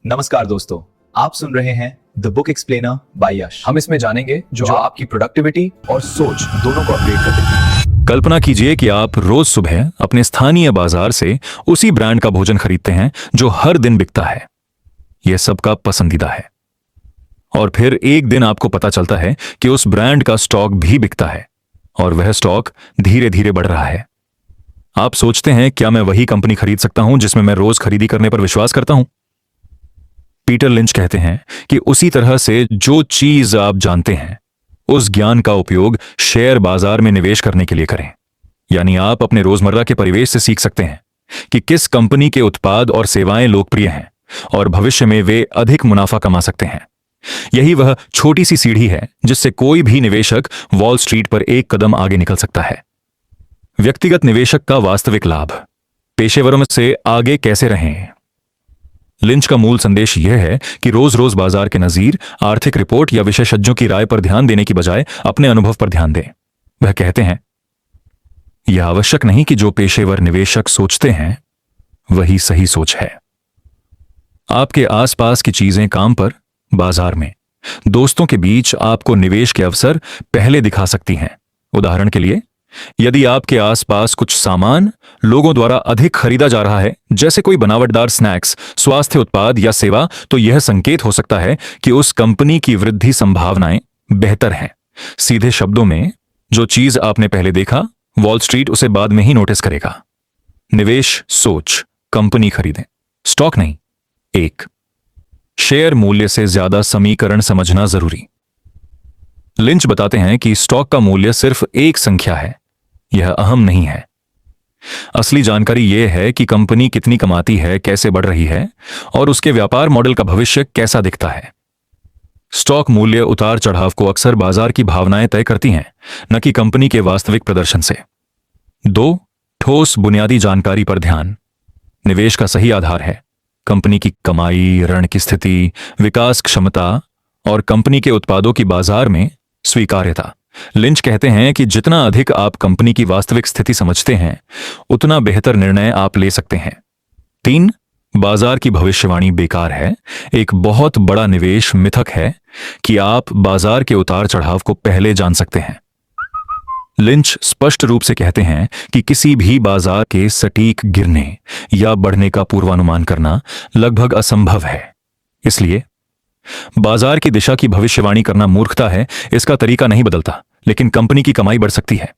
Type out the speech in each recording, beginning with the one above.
नमस्कार दोस्तों, आप सुन रहे हैं द बुक एक्सप्लेनर बाय यश। हम इसमें जानेंगे जो आपकी प्रोडक्टिविटी और सोच दोनों को अपग्रेड कर देगी। कल्पना कीजिए कि आप रोज सुबह अपने स्थानीय बाजार से उसी ब्रांड का भोजन खरीदते हैं जो हर दिन बिकता है। यह सबका पसंदीदा है। और फिर एक दिन आपको पता चलता है कि उस ब्रांड का स्टॉक भी बिकता है और वह स्टॉक धीरे धीरे बढ़ रहा है। आप सोचते हैं, क्या मैं वही कंपनी खरीद सकता हूं जिसमें मैं रोज खरीदी करने पर विश्वास करता हूं? पीटर लिंच कहते हैं कि उसी तरह से जो चीज आप जानते हैं उस ज्ञान का उपयोग शेयर बाजार में निवेश करने के लिए करें। यानी आप अपने रोजमर्रा के परिवेश से सीख सकते हैं कि किस कंपनी के उत्पाद और सेवाएं लोकप्रिय हैं और भविष्य में वे अधिक मुनाफा कमा सकते हैं। यही वह छोटी सी सीढ़ी है जिससे कोई भी निवेशक वॉल स्ट्रीट पर एक कदम आगे निकल सकता है। व्यक्तिगत निवेशक का वास्तविक लाभ, पेशेवरों से आगे कैसे रहें। लिंच का मूल संदेश यह है कि रोज रोज बाजार के नजीर, आर्थिक रिपोर्ट या विशेषज्ञों की राय पर ध्यान देने की बजाय अपने अनुभव पर ध्यान दें। वह कहते हैं, यह आवश्यक नहीं कि जो पेशेवर निवेशक सोचते हैं वही सही सोच है। आपके आसपास की चीजें काम पर, बाजार में, दोस्तों के बीच आपको निवेश के अवसर पहले दिखा सकती हैं। उदाहरण के लिए, यदि आपके आसपास कुछ सामान लोगों द्वारा अधिक खरीदा जा रहा है, जैसे कोई बनावटदार स्नैक्स, स्वास्थ्य उत्पाद या सेवा, तो यह संकेत हो सकता है कि उस कंपनी की वृद्धि संभावनाएं बेहतर हैं। सीधे शब्दों में, जो चीज आपने पहले देखा, वॉल स्ट्रीट उसे बाद में ही नोटिस करेगा। निवेश सोच, कंपनी खरीदें, स्टॉक नहीं। 1, शेयर मूल्य से ज्यादा समीकरण समझना जरूरी। लिंच बताते हैं कि स्टॉक का मूल्य सिर्फ एक संख्या है, यह अहम नहीं है। असली जानकारी यह है कि कंपनी कितनी कमाती है, कैसे बढ़ रही है और उसके व्यापार मॉडल का भविष्य कैसा दिखता है। स्टॉक मूल्य उतार चढ़ाव को अक्सर बाजार की भावनाएं तय करती हैं, न कि कंपनी के वास्तविक प्रदर्शन से। 2, ठोस बुनियादी जानकारी पर ध्यान। निवेश का सही आधार है कंपनी की कमाई, ऋण की स्थिति, विकास क्षमता और कंपनी के उत्पादों की बाजार में स्वीकार्यता। लिंच कहते हैं कि जितना अधिक आप कंपनी की वास्तविक स्थिति समझते हैं, उतना बेहतर निर्णय आप ले सकते हैं। 3, बाजार की भविष्यवाणी बेकार है। एक बहुत बड़ा निवेश मिथक है कि आप बाजार के उतार चढ़ाव को पहले जान सकते हैं। लिंच स्पष्ट रूप से कहते हैं कि किसी भी बाजार के सटीक गिरने या बढ़ने का पूर्वानुमान करना लगभग असंभव है। इसलिए बाजार की दिशा की भविष्यवाणी करना मूर्खता है। इसका तरीका नहीं बदलता, लेकिन कंपनी की कमाई बढ़ सकती है।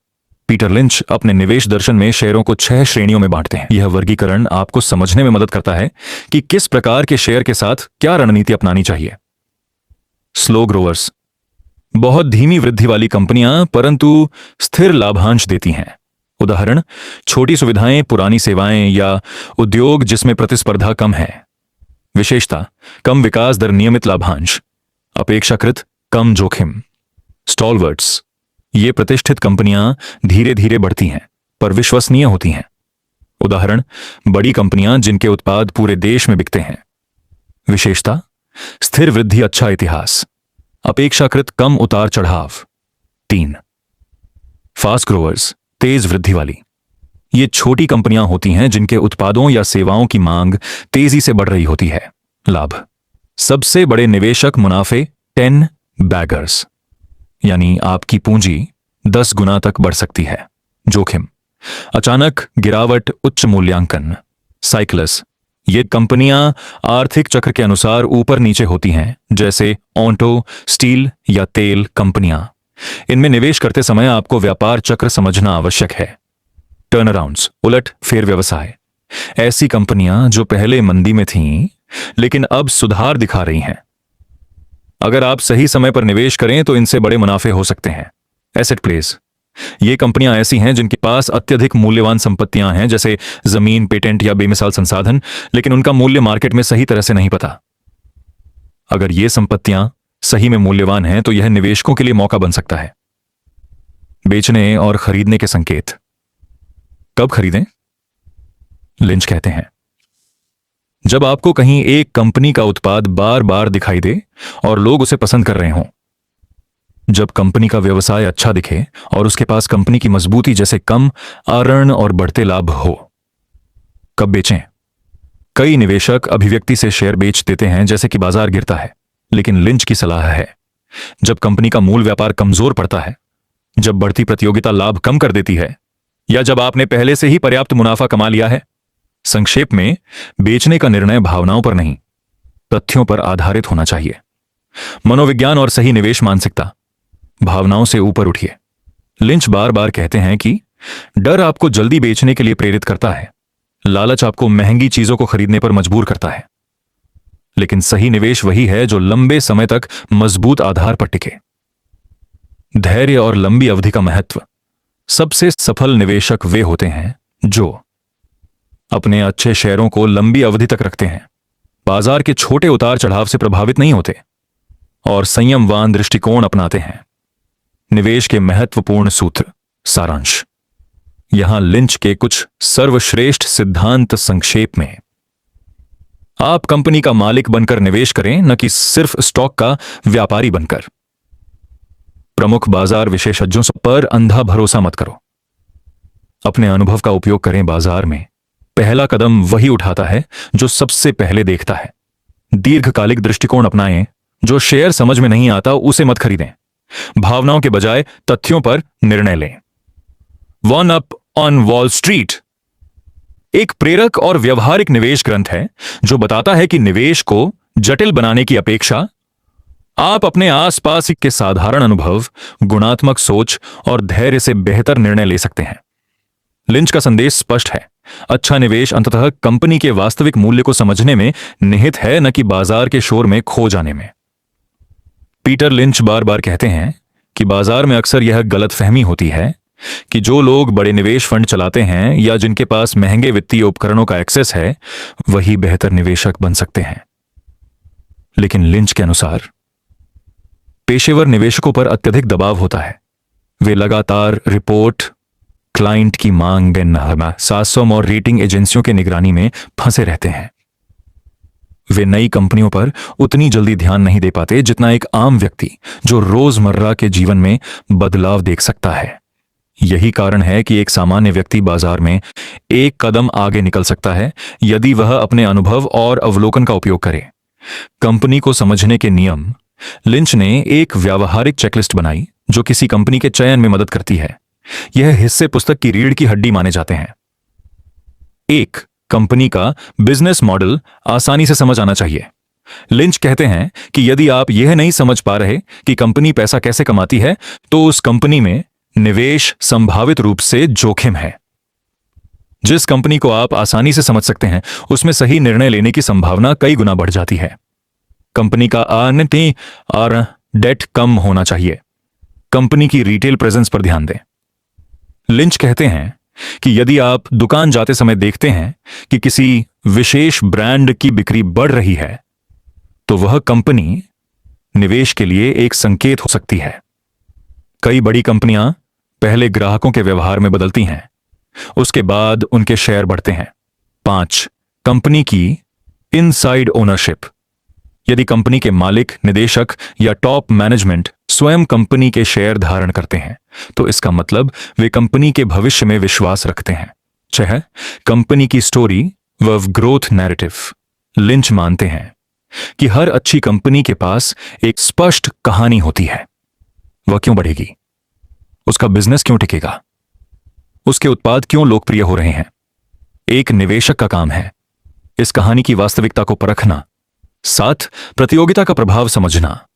पीटर लिंच अपने निवेश दर्शन में शेयरों को 6 श्रेणियों में बांटते हैं। यह वर्गीकरण आपको समझने में मदद करता है कि किस प्रकार के शेयर के साथ क्या रणनीति अपनानी चाहिए। स्लो ग्रोवर्स, बहुत धीमी वृद्धि वाली कंपनियां परंतु स्थिर लाभांश देती हैं। उदाहरण, छोटी सुविधाएं, पुरानी सेवाएं या उद्योग जिसमें प्रतिस्पर्धा कम है। विशेषता, कम विकास दर, नियमित लाभांश, अपेक्षाकृत कम जोखिम। स्टॉलवर्ट्स, ये प्रतिष्ठित कंपनियां धीरे धीरे बढ़ती हैं पर विश्वसनीय होती हैं। उदाहरण, बड़ी कंपनियां जिनके उत्पाद पूरे देश में बिकते हैं। विशेषता, स्थिर वृद्धि, अच्छा इतिहास, अपेक्षाकृत कम उतार चढ़ाव। 3, फास्ट ग्रोवर्स, तेज वृद्धि वाली। ये छोटी कंपनियां होती हैं जिनके उत्पादों या सेवाओं की मांग तेजी से बढ़ रही होती है। लाभ, सबसे बड़े निवेशक मुनाफे 10 बैगर्स, यानी आपकी पूंजी 10 गुना तक बढ़ सकती है। जोखिम, अचानक गिरावट, उच्च मूल्यांकन। साइक्लस, ये कंपनियां आर्थिक चक्र के अनुसार ऊपर नीचे होती हैं, जैसे ऑटो, स्टील या तेल कंपनियां। इनमें निवेश करते समय आपको व्यापार चक्र समझना आवश्यक है। टर्नअराउंड्स, उलट फेर व्यवसाय, ऐसी कंपनियां जो पहले मंदी में थीं लेकिन अब सुधार दिखा रही हैं। अगर आप सही समय पर निवेश करें तो इनसे बड़े मुनाफे हो सकते हैं। एसेट प्लेस, ये कंपनियां ऐसी हैं जिनके पास अत्यधिक मूल्यवान संपत्तियां हैं, जैसे जमीन, पेटेंट या बेमिसाल संसाधन, लेकिन उनका मूल्य मार्केट में सही तरह से नहीं पता। अगर ये संपत्तियां सही में मूल्यवान हैं तो यह निवेशकों के लिए मौका बन सकता है। बेचने और खरीदने के संकेत, कब खरीदें? लिंच कहते हैं, जब आपको कहीं एक कंपनी का उत्पाद बार बार दिखाई दे और लोग उसे पसंद कर रहे हों, जब कंपनी का व्यवसाय अच्छा दिखे और उसके पास कंपनी की मजबूती जैसे कम आरण और बढ़ते लाभ हो। कब बेचें? कई निवेशक अभिव्यक्ति से शेयर बेच देते हैं जैसे कि बाजार गिरता है, लेकिन लिंच की सलाह है, जब कंपनी का मूल व्यापार कमजोर पड़ता है, जब बढ़ती प्रतियोगिता लाभ कम कर देती है, या जब आपने पहले से ही पर्याप्त मुनाफा कमा लिया है। संक्षेप में, बेचने का निर्णय भावनाओं पर नहीं, तथ्यों पर आधारित होना चाहिए। मनोविज्ञान और सही निवेश मानसिकता। भावनाओं से ऊपर उठिए। लिंच बार बार कहते हैं कि डर आपको जल्दी बेचने के लिए प्रेरित करता है, लालच आपको महंगी चीजों को खरीदने पर मजबूर करता है, लेकिन सही निवेश वही है जो लंबे समय तक मजबूत आधार पर टिके। धैर्य और लंबी अवधि का महत्व। सबसे सफल निवेशक वे होते हैं जो अपने अच्छे शेयरों को लंबी अवधि तक रखते हैं, बाजार के छोटे उतार चढ़ाव से प्रभावित नहीं होते और संयमवान दृष्टिकोण अपनाते हैं। निवेश के महत्वपूर्ण सूत्र। सारांश। यहां लिंच के कुछ सर्वश्रेष्ठ सिद्धांत संक्षेप में। आप कंपनी का मालिक बनकर निवेश करें, न कि सिर्फ स्टॉक का व्यापारी बनकर। प्रमुख बाजार विशेषज्ञों पर अंधा भरोसा मत करो। अपने अनुभव का उपयोग करें। बाजार में पहला कदम वही उठाता है जो सबसे पहले देखता है। दीर्घकालिक दृष्टिकोण अपनाएं। जो शेयर समझ में नहीं आता उसे मत खरीदें। भावनाओं के बजाय तथ्यों पर निर्णय लें। One up on wall street एक प्रेरक और व्यवहारिक निवेश ग्रंथ है जो बताता है कि निवेश को जटिल बनाने की अपेक्षा आप अपने आसपास के साधारण अनुभव, गुणात्मक सोच और धैर्य से बेहतर निर्णय ले सकते हैं। लिंच का संदेश स्पष्ट है। अच्छा निवेश अंततः कंपनी के वास्तविक मूल्य को समझने में निहित है, न कि बाजार के शोर में खो जाने में। पीटर लिंच बार बार कहते हैं कि बाजार में अक्सर यह गलतफहमी होती है कि जो लोग बड़े निवेश फंड चलाते हैं या जिनके पास महंगे वित्तीय उपकरणों का एक्सेस है, वही बेहतर निवेशक बन सकते हैं। लेकिन लिंच के अनुसार पेशेवर निवेशकों पर अत्यधिक दबाव होता है। वे लगातार रिपोर्ट, क्लाइंट की मांग, सासों और रेटिंग एजेंसियों के निगरानी में फंसे रहते हैं। वे नई कंपनियों पर उतनी जल्दी ध्यान नहीं दे पाते जितना एक आम व्यक्ति जो रोजमर्रा के जीवन में बदलाव देख सकता है। यही कारण है कि एक सामान्य व्यक्ति बाजार में एक कदम आगे निकल सकता है यदि वह अपने अनुभव और अवलोकन का उपयोग करे। कंपनी को समझने के नियम। लिंच ने एक व्यावहारिक चेकलिस्ट बनाई जो किसी कंपनी के चयन में मदद करती है। यह हिस्से पुस्तक की रीढ़ की हड्डी माने जाते हैं। 1. कंपनी का बिजनेस मॉडल आसानी से समझ आना चाहिए। लिंच कहते हैं कि यदि आप यह नहीं समझ पा रहे कि कंपनी पैसा कैसे कमाती है, तो उस कंपनी में निवेश संभावित रूप से जोखिम है। जिस कंपनी को आप आसानी से समझ सकते हैं, उसमें सही निर्णय लेने की संभावना कई गुना बढ़ जाती है। कंपनी का अर्निंग और डेट कम होना चाहिए। कंपनी की रिटेल प्रेजेंस पर ध्यान दें। लिंच कहते हैं कि यदि आप दुकान जाते समय देखते हैं कि किसी विशेष ब्रांड की बिक्री बढ़ रही है, तो वह कंपनी निवेश के लिए एक संकेत हो सकती है। कई बड़ी कंपनियां पहले ग्राहकों के व्यवहार में बदलती हैं, उसके बाद उनके शेयर बढ़ते हैं। 5. कंपनी की इनसाइड ओनरशिप। यदि कंपनी के मालिक, निदेशक या टॉप मैनेजमेंट स्वयं कंपनी के शेयर धारण करते हैं, तो इसका मतलब वे कंपनी के भविष्य में विश्वास रखते हैं। 6. कंपनी की स्टोरी व ग्रोथ नैरेटिव। लिंच मानते हैं कि हर अच्छी कंपनी के पास एक स्पष्ट कहानी होती है। वह क्यों बढ़ेगी? उसका बिजनेस क्यों टिकेगा? उसके उत्पाद क्यों लोकप्रिय हो रहे हैं? एक निवेशक का काम है इस कहानी की वास्तविकता को परखना। 7. प्रतियोगिता का प्रभाव समझना।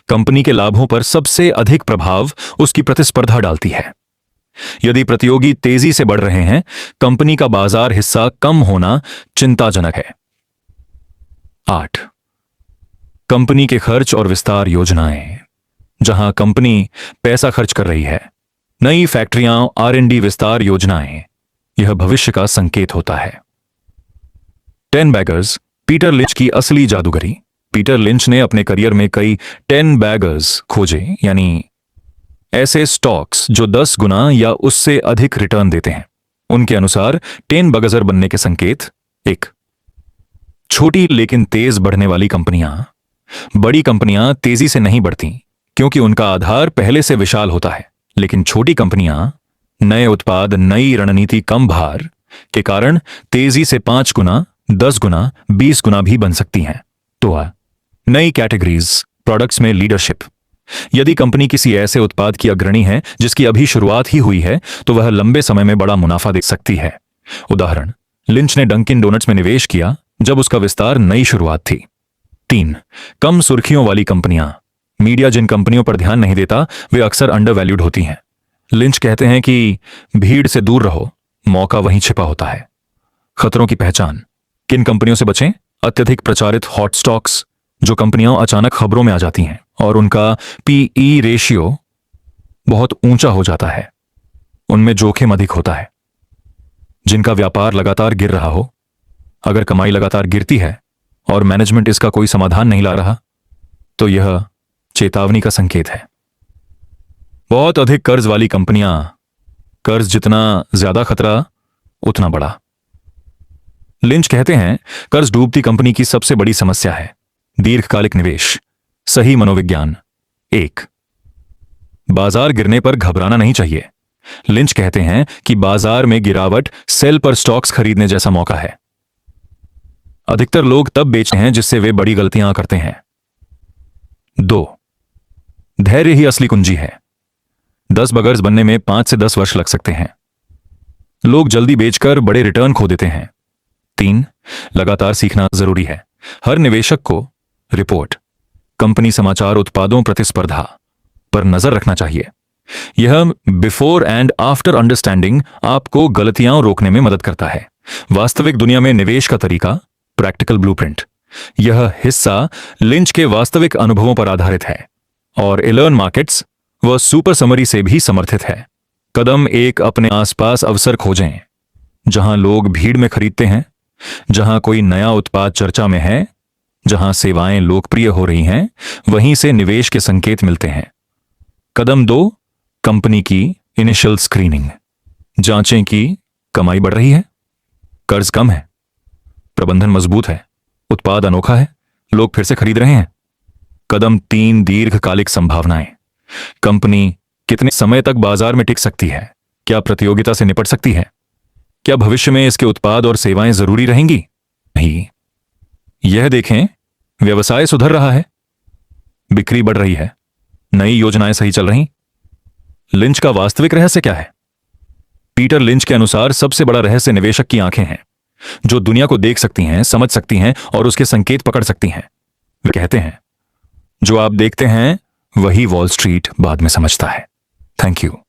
कंपनी के लाभों पर सबसे अधिक प्रभाव उसकी प्रतिस्पर्धा डालती है। यदि प्रतियोगी तेजी से बढ़ रहे हैं, कंपनी का बाजार हिस्सा कम होना चिंताजनक है। 8. कंपनी के खर्च और विस्तार योजनाएं। जहां कंपनी पैसा खर्च कर रही है, नई फैक्ट्रियां, R&D विस्तार योजनाएं, यह भविष्य का संकेत होता है। 10 बैगर्स। पीटर लिंच की असली जादूगरी। पीटर लिंच ने अपने करियर में कई 10 बैगर्स खोजे, यानी ऐसे स्टॉक्स जो 10 गुना या उससे अधिक रिटर्न देते हैं। उनके अनुसार 10 बैगर्स बनने के संकेत। 1. छोटी लेकिन तेज बढ़ने वाली कंपनियां। बड़ी कंपनियां तेजी से नहीं बढ़ती क्योंकि उनका आधार पहले से विशाल होता है, लेकिन छोटी कंपनियां नए उत्पाद, नई रणनीति, कम भार के कारण तेजी से 5 गुना, 10 गुना 20 गुना भी बन सकती हैं। तो नई कैटेगरीज प्रोडक्ट्स में लीडरशिप। यदि कंपनी किसी ऐसे उत्पाद की अग्रणी है जिसकी अभी शुरुआत ही हुई है तो वह लंबे समय में बड़ा मुनाफा दे सकती है। उदाहरण, लिंच ने डंकिन डोनट्स में निवेश किया जब उसका विस्तार नई शुरुआत थी। 3, कम सुर्खियों वाली कंपनियां। मीडिया जिन कंपनियों पर ध्यान नहीं देता वे अक्सर अंडरवैल्यूड होती हैं। लिंच कहते हैं कि भीड़ से दूर रहो, मौका वहीं छिपा होता है। खतरों की पहचान। किन कंपनियों से बचें? अत्यधिक प्रचारित हॉट स्टॉक्स, जो कंपनियां अचानक खबरों में आ जाती हैं और उनका पीई रेशियो बहुत ऊंचा हो जाता है, उनमें जोखिम अधिक होता है। जिनका व्यापार लगातार गिर रहा हो। अगर कमाई लगातार गिरती है और मैनेजमेंट इसका कोई समाधान नहीं ला रहा तो यह चेतावनी का संकेत है। बहुत अधिक कर्ज वाली कंपनियां। कर्ज जितना ज्यादा खतरा उतना बड़ा। लिंच कहते हैं कर्ज डूबती कंपनी की सबसे बड़ी समस्या है। दीर्घकालिक निवेश। सही मनोविज्ञान। 1, बाजार गिरने पर घबराना नहीं चाहिए। लिंच कहते हैं कि बाजार में गिरावट सेल पर स्टॉक्स खरीदने जैसा मौका है। अधिकतर लोग तब बेचते हैं जिससे वे बड़ी गलतियां करते हैं। 2, धैर्य ही असली कुंजी है। 10 बगर्स बनने में 5 से 10 वर्ष लग सकते हैं। लोग जल्दी बेचकर बड़े रिटर्न खो देते हैं। 3, लगातार सीखना जरूरी है। हर निवेशक को रिपोर्ट, कंपनी समाचार, उत्पादों, प्रतिस्पर्धा पर नजर रखना चाहिए। यह बिफोर एंड आफ्टर अंडरस्टैंडिंग आपको गलतियां रोकने में मदद करता है। वास्तविक दुनिया में निवेश का तरीका, प्रैक्टिकल ब्लूप्रिंट। यह हिस्सा लिंच के वास्तविक अनुभवों पर आधारित है और इलर्न मार्केट्स व सुपर समरी से भी समर्थित है। कदम 1, अपने आसपास अवसर खोजें। जहां लोग भीड़ में खरीदते हैं, जहां कोई नया उत्पाद चर्चा में है, जहां सेवाएं लोकप्रिय हो रही हैं, वहीं से निवेश के संकेत मिलते हैं। कदम 2, कंपनी की इनिशियल स्क्रीनिंग। जांचें कि कमाई बढ़ रही है, कर्ज कम है, प्रबंधन मजबूत है, उत्पाद अनोखा है, लोग फिर से खरीद रहे हैं। कदम 3, दीर्घकालिक संभावनाएं। कंपनी कितने समय तक बाजार में टिक सकती है? क्या प्रतियोगिता से निपट सकती है? क्या भविष्य में इसके उत्पाद और सेवाएं जरूरी रहेंगी? नहीं। यह देखें, व्यवसाय सुधर रहा है, बिक्री बढ़ रही है, नई योजनाएं सही चल रही। लिंच का वास्तविक रहस्य क्या है? पीटर लिंच के अनुसार सबसे बड़ा रहस्य निवेशक की आंखें हैं, जो दुनिया को देख सकती हैं, समझ सकती हैं और उसके संकेत पकड़ सकती हैं। वे कहते हैं, जो आप देखते हैं वही वॉल स्ट्रीट बाद में समझता है। Thank you.